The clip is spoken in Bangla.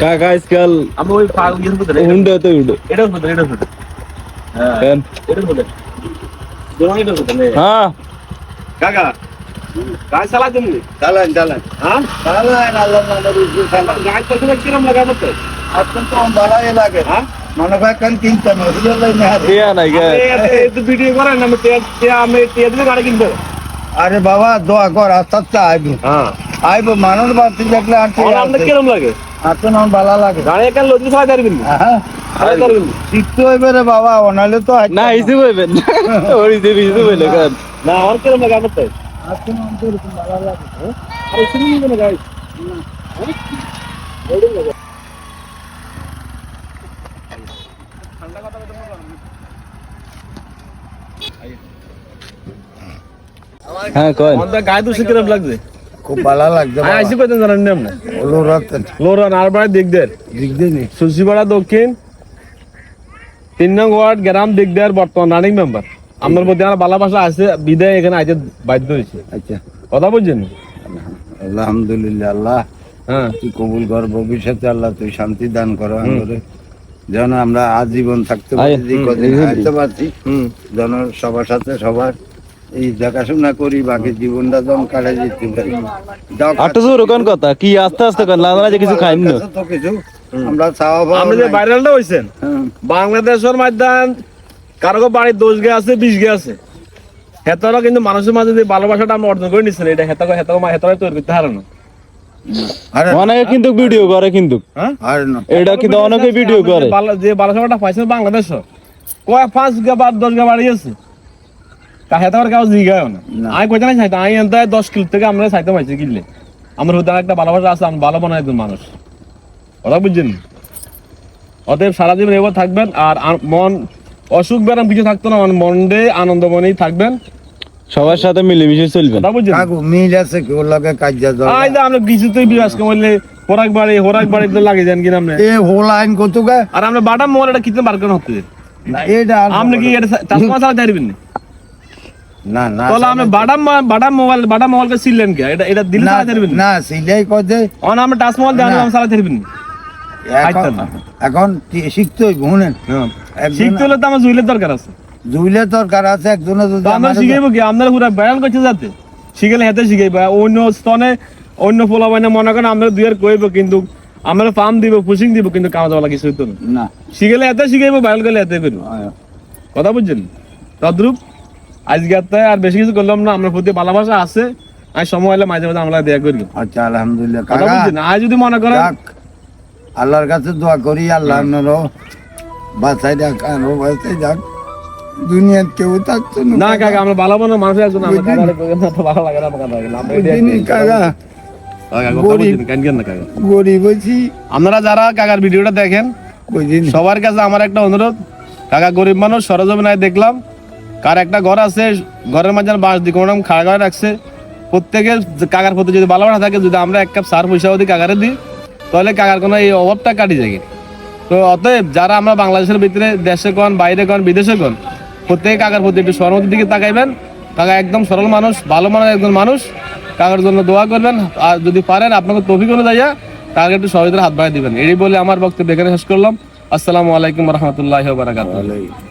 কাকা আজকাল আমি ওই ইয়ের মধ্যে হুন্ডা তো উঠে এটা মধ্যে হ্যাঁ এটা মধ্যে এটা মধ্যে হ্যাঁ কাকা গাড়ি চালাতেন চালান হ্যাঁ চালান আল্লাহ নামের উপরে চালান গাড়ি তো কিরম লাগা করতে এখন তো ভাড়াই লাগে হ্যাঁ মনে হয় কান কিনতে নজরুল লাইনে হাতে দিয়া নাই গে এই ভিডিও করেন আমি আমি দিলে গাড়ি কিনবো আরে বাবা দোয়া কর আস্তে আইব হ্যাঁ আইব মানুষ বাড়তি দেখলে আনতে আপনার কিরম লাগে আসুন আমার ভালো লাগে গাড়ি একাল লজ্জি চালাই পারবেন হ্যাঁ চালাই পারবেন শিখতে হইবে রে বাবা অনালে তো না হিসু কইবেন ওর হিসু কইলে কার না আমার কিরম লাগে করতে আসুন আমাদের ভালো লাগে আরে শুনুন না গাড়ি হ্যাঁ কই আমাদের গায়ে দুশো কিরম লাগছে খুব ভালো লাগছে আমি আইসি কইতেন জানেন না আপনি ওলো রাত লোরান আর বাড়ি দিকদের দিকদিনি সুসিপাড়া দক্ষিণ 3 নং ওয়ার্ড গ্রাম দিকদের বর্তমান রানিং মেম্বার আপনার মধ্যে আর ভালোবাসা আছে বিদায় এখানে আইতে বাধ্য হয়েছে আচ্ছা কথা বুঝছেন আলহামদুলিল্লাহ আল্লাহ হ্যাঁ তুই কবুল কর ভবিষ্যতে আল্লাহ তুই শান্তি দান করো আমাদের যেন আমরা আজীবন থাকতে পারি যে কদিন থাকতে পারছি যেন সবার সাথে সবার এই দেখাশোনা করি বাকি জীবনটা যেন কাটে যেতে পারি আটটা জোর কোন কথা কি আস্তে আস্তে কোন লালা যে কিছু খাইন না তো কিছু আমরা চাওয়া পাওয়া আপনি যে নাই। ভাইরালটা হইছেন হ্যাঁ। বাংলাদেশের মাধ্যম কারো বাড়ির 10 গে আছে 20 গে আছে হেতারা কিন্তু মানুষের মাঝে যে ভালোবাসাটা আমরা অর্জন করে নিচ্ছেন এটা হেতারা তৈরি করতে হারে না আরে অনেকে কিন্তু ভিডিও করে কিন্তু হ্যাঁ আর না এটা কিন্তু অনেকে ভিডিও করে যে ভালোবাসাটা পাইছেন বাংলাদেশ কয় 5 গে বা 10 গে বাড়ি আছে তা হেতার কাউ জিগায় না না। আমি কইতে না চাইতে আমি এনতে 10 কিলো থেকে আমরা চাইতে পাইছি কিনলে আমার হতে একটা ভালোবাসা আছে আমি ভালো বানাই একজন মানুষ কথা বুঝছেন অতএব সারা জীবন এবার থাকবেন আর মন অসুখ ব্যারাম কিছু থাকতো না মনে আনন্দ মনেই থাকবেন সবার সাথে মিলেমিশে চলবেন কথা বুঝছেন কাকু মিল আছে কি ওর লগে কাজা দর আই দা আমরা কিছুতেই বিবাস করলে হোরাক বাড়ি তো লাগে যান কিনা আপনি এ হোল আইন কত গে আর আমরা বাটাম মোবাইল এটা কিনতে পারবেন হতে এটা আর আপনি কি এটা চাষমা চালা পারবেন না না না তাহলে আপনি বাটাম মোবাইল কে ছিলেন কি এটা দিলে না চালাতে পারবেন না সিলাই কদে অন আমরা টাচ মোবাইল দেন আমরা চালাতে পারবেন এখন এখন শিখতে হইব শুনেন শিখতে হলে তো আমার জুইলের দরকার আছে জুইলে দরকার আছে একজনে যদি তো আমরা আমারে- শিখাইবো কি আপনারা পুরো বয়ান করছে যাতে শিখালে হাতে শিখাইবা অন্য স্তনে অন্য পোলা বাইনে মনে করেন আমরা দুইয়ের কইব কিন্তু আমরা ফার্ম দিব পুশিং দিব কিন্তু কাজ ওলা কিছু হইতো না না শিখালে হাতে শিখাইবো বয়ান করলে হাতে করবো কথা বুঝছেন তদ্রুপ আজকে আর বেশি কিছু করলাম না আমার প্রতি ভালোবাসা আছে আর সময় হলে মাঝে মাঝে আমরা দেয়া করবো আচ্ছা আলহামদুলিল্লাহ কথা কাকা বুঝছেন আর যদি মনে করেন যাক, আল্লাহর কাছে দোয়া করি আল্লাহ আপনারও বাঁচাই যাক আরো বাঁচাই যাক দুনিয়ার কেউ থাকতো না কাকা আমরা ভালো মনে মানুষ একজন আমরা কাকারে কইবেন না তো ভালো লাগে না আমার কাকা আমরা এটাই বুঝিনি কাকা কাকা কথা বুঝছেন কেন না কাকা গরিব আছি আপনারা যারা কাকার ভিডিওটা দেখেন কইদিন সবার কাছে আমার একটা অনুরোধ কাকা গরিব মানুষ সরজমিনায় দেখলাম কার একটা ঘর আছে ঘরের মাঝে বাঁশ দিয়ে কোনো খাড়া ঘরে রাখছে প্রত্যেকের কাকার প্রতি যদি ভালোবাসা থাকে যদি আমরা 1 কাপ সার পয়সাও দিই কাকারে দিই তাহলে কাকার কোনো এই অভাবটা কাটি যায় তো অতএব যারা আমরা বাংলাদেশের ভিতরে দেশে কোন বাইরে কোন বিদেশে কোন প্রত্যেকে কাকার প্রতি একটু সরমতির দিকে তাকাইবেন কাকা একদম সরল মানুষ ভালো মানের একজন মানুষ কাকার জন্য দোয়া করবেন আর যদি পারেন আপনাকে তৌফিক অনুযায়ী কাকাকে একটু সহজে হাত বাড়িয়ে দিবেন এই বলে আমার বক্তব্য এখানে শেষ করলাম আসসালামু আলাইকুম রহমতুল্লাহ বারাকাতুহু